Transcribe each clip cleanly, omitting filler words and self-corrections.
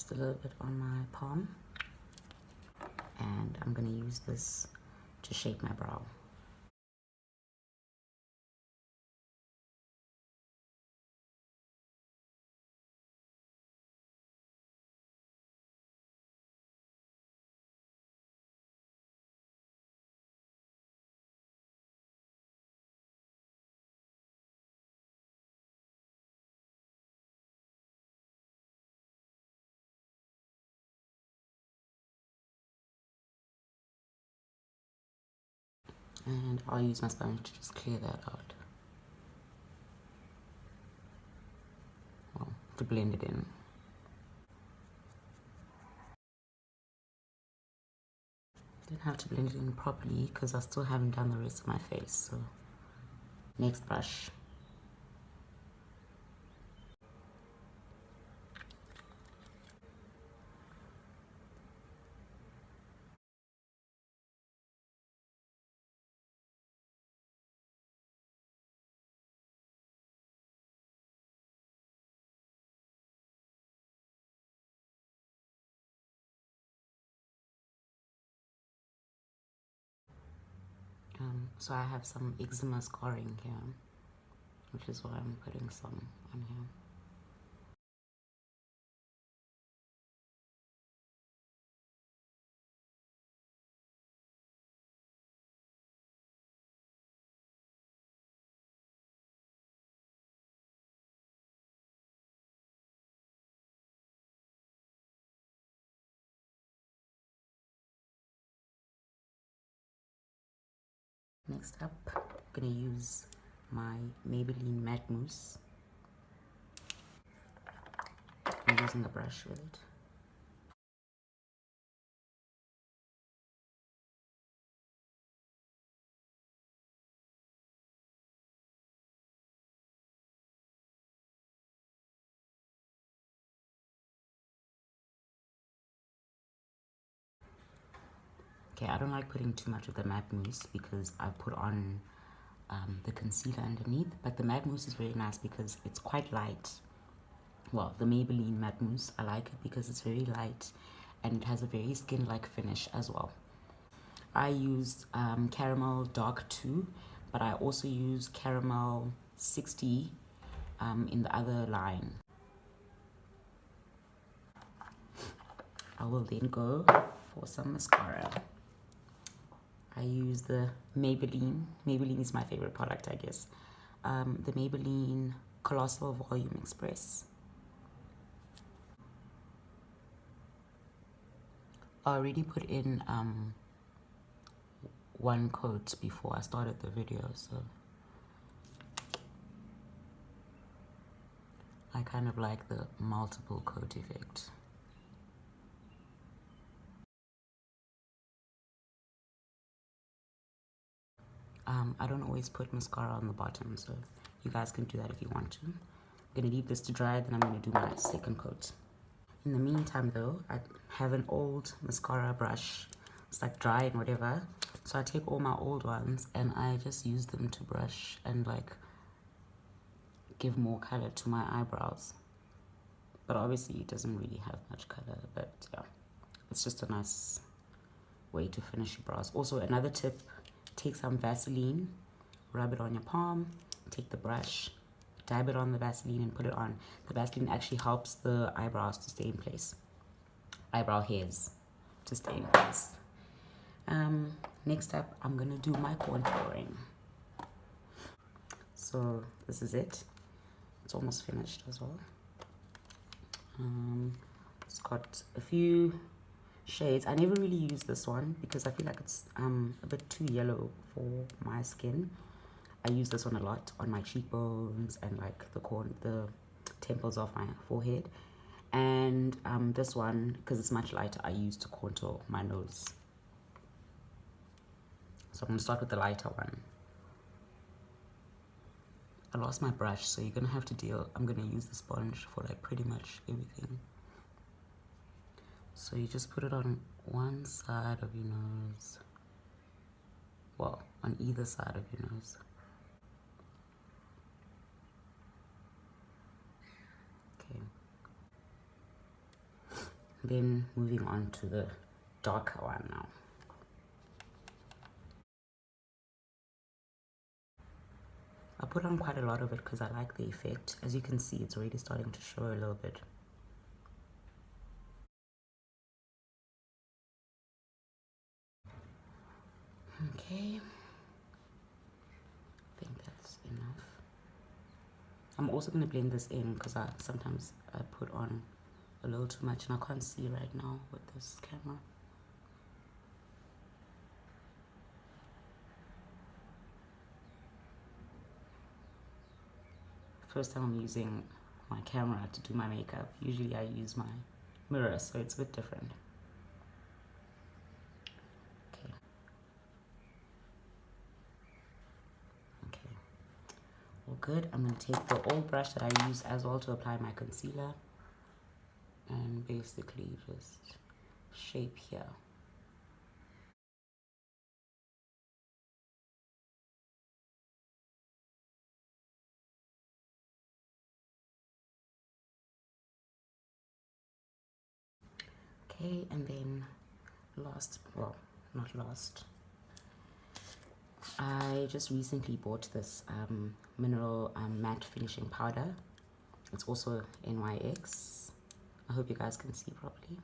just a little bit on my palm, and I'm going to use this to shape my brow. And I'll use my sponge to just clear that out. Well, to blend it in. Didn't have to blend it in properly because I still haven't done the rest of my face. So, next brush. So I have some eczema scarring here, which is why I'm putting some on here. Next up, I'm gonna use my Maybelline matte mousse. I'm using a brush with it. Okay, I don't like putting too much of the matte mousse because I put on the concealer underneath, but the matte mousse is very nice because it's quite light. Well, the Maybelline matte mousse, I like it because it's very light and it has a very skin-like finish as well. I use Caramel Dark 2, but I also use Caramel 60 in the other line. I will then go for some mascara. I use the Maybelline. Maybelline is my favorite product, I guess. The Maybelline Colossal Volume Express. I already put in one coat before I started the video, so I kind of like the multiple coat effect. I don't always put mascara on the bottom, so you guys can do that if you want to. I'm gonna leave this to dry, then I'm gonna do my second coat. In the meantime though, I have an old mascara brush. It's like dry and whatever. So I take all my old ones and I just use them to brush and like give more color to my eyebrows. But obviously it doesn't really have much color, but yeah, it's just a nice way to finish your brows. Also, another tip, take some Vaseline, rub it on your palm, take the brush, dab it on the Vaseline and put it on. The Vaseline actually helps the eyebrows to stay in place. Eyebrow hairs to stay in place. Next up, I'm gonna do my contouring. So this is it. It's almost finished as well. It's got a few shades. I never really use this one because I feel like it's a bit too yellow for my skin. I use this one a lot on my cheekbones and like the temples of my forehead. And this one, because it's much lighter, I use to contour my nose. So I'm gonna start with the lighter one. I lost my brush, so you're gonna have to deal. I'm gonna use the sponge for like pretty much everything. So you just put it on one side of your nose. Well, on either side of your nose. Okay. Then moving on to the darker one now. I put on quite a lot of it because I like the effect. As you can see, it's already starting to show a little bit. Okay, I think that's enough. I'm also going to blend this in because sometimes I put on a little too much and I can't see right now with this camera. First time I'm using my camera to do my makeup. Usually I use my mirror, so it's a bit different. Okay. Okay. All good. I'm going to take the old brush that I use as well to apply my concealer and basically just shape here. Okay, and then last, well, not last, I just recently bought this mineral matte finishing powder. It's also NYX. I hope you guys can see properly.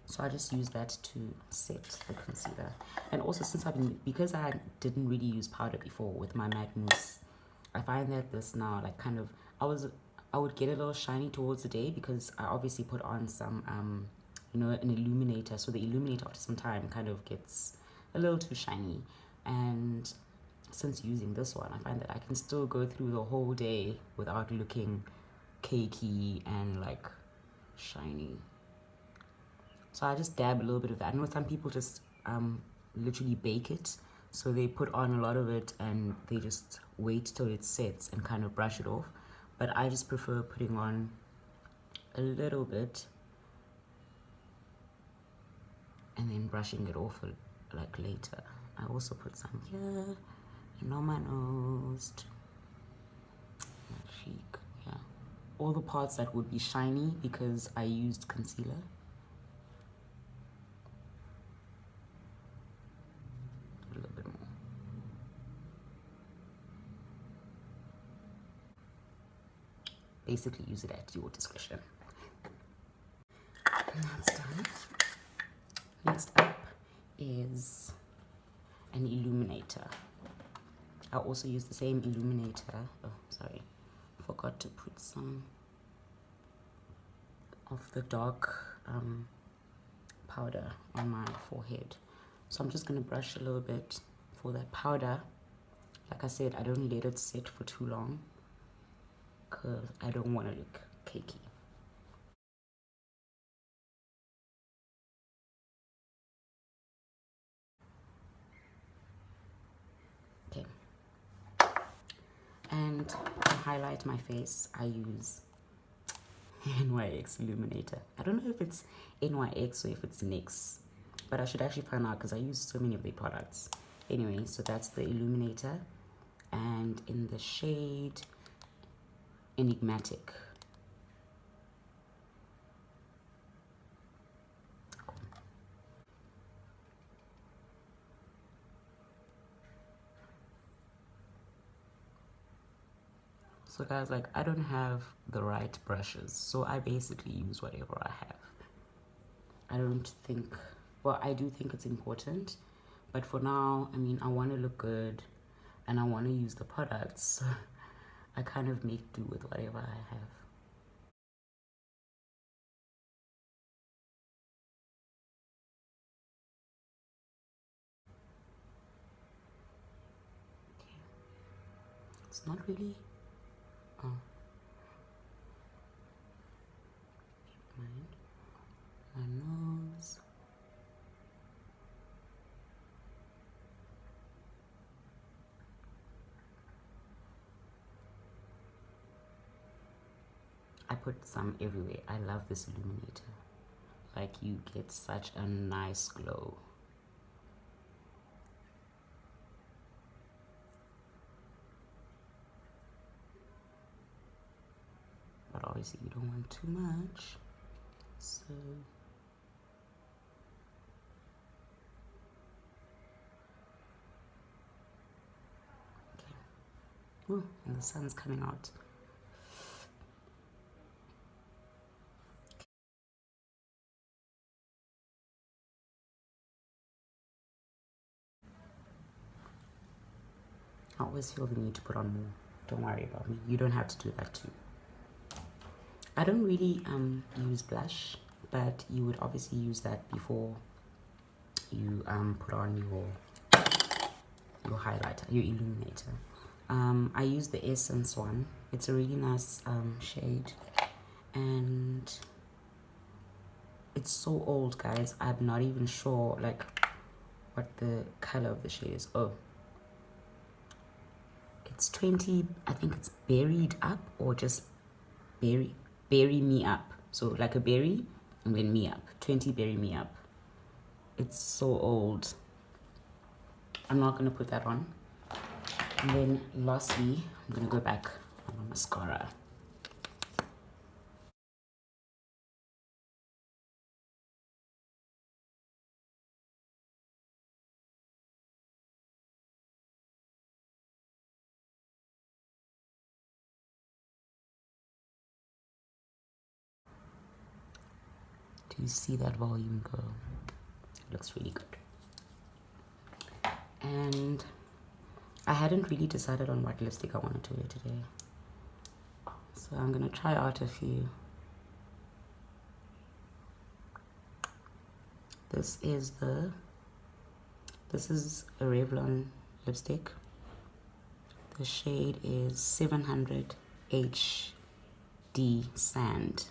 So I just use that to set the concealer. And also, since because I didn't really use powder before with my matte mousse, I find that this now, like, kind of, I would get a little shiny towards the day because I obviously put on some you know, an illuminator. So the illuminator after some time kind of gets a little too shiny. And since using this one, I find that I can still go through the whole day without looking cakey and like shiny. So I just dab a little bit of that. I know some people just literally bake it. So they put on a lot of it and they just wait till it sets and kind of brush it off. But I just prefer putting on a little bit and then brushing it off like later. I also put some here and on my nose, my cheek, yeah. All the parts that would be shiny because I used concealer. A little bit more. Basically use it at your discretion. And that's done. Next up is an illuminator. I also use the same illuminator. Oh, sorry. Forgot to put some of the dark powder on my forehead. So I'm just going to brush a little bit for that powder. Like I said, I don't let it sit for too long because I don't want to look cakey. Okay. And to highlight my face, I use NYX Illuminator. I don't know if it's NYX or if it's NYX, but I should actually find out because I use so many of their products. Anyway, so that's the Illuminator, and in the shade Enigmatic. So guys, like, I don't have the right brushes, so I basically use whatever I have. I don't think, well, I do think it's important, but for now, I mean, I want to look good and I want to use the products, so I kind of make do with whatever I have. Okay. It's not really, oh, my nose. I put some everywhere. I love this illuminator. Like, you get such a nice glow. But obviously you don't want too much. So okay. Ooh, and the sun's coming out. I always feel the need to put on more. Don't worry about me. You don't have to do that too. I don't really use blush, but you would obviously use that before you put on your highlighter, your illuminator. I use the Essence one. It's a really nice shade, and it's so old, guys. I'm not even sure like what the color of the shade is. Oh, it's 20. I think it's Berried Up or just Berry Me Up. So like a berry and then me up. 20 Berry Me Up. It's so old. I'm not gonna put that on. And then lastly, I'm gonna go back on the mascara. Do you see that volume go? It looks really good. And I hadn't really decided on what lipstick I wanted to wear today. So I'm gonna try out a few. This is a Revlon lipstick. The shade is 700 HD Sand.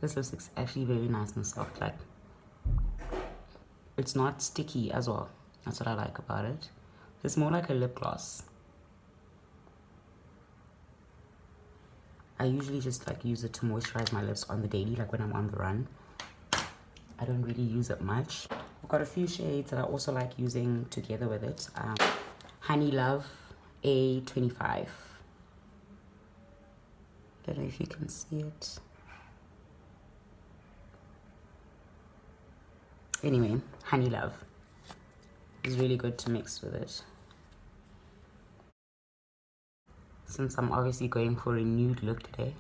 This lipstick's actually very nice and soft. Like, it's not sticky as well. That's what I like about it. It's more like a lip gloss. I usually just like use it to moisturize my lips on the daily, like when I'm on the run. I don't really use it much. I've got a few shades that I also like using together with it. Honey Love A25. Don't know if you can see it. Anyway, Honey Love is really good to mix with it. Since I'm obviously going for a nude look today.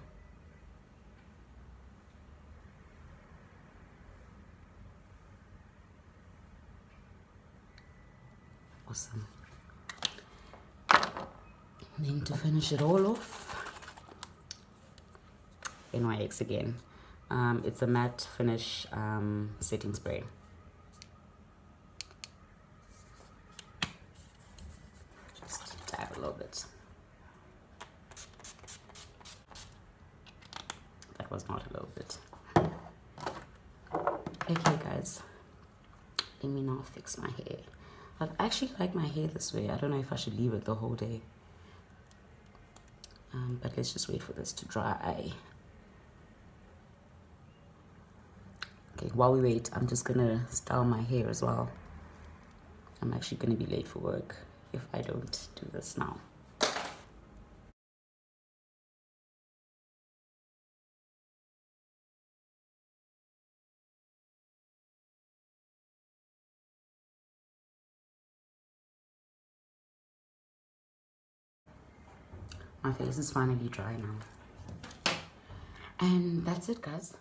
Awesome. And then to finish it all off, NYX again. It's a matte finish setting spray. Just dab a little bit. That was not a little bit. Okay, guys. Let me now fix my hair. I actually like my hair this way. I don't know if I should leave it the whole day. But let's just wait for this to dry. Okay, while we wait, I'm just gonna style my hair as well. I'm actually gonna be late for work if I don't do this now. My face is finally dry now. And that's it, guys.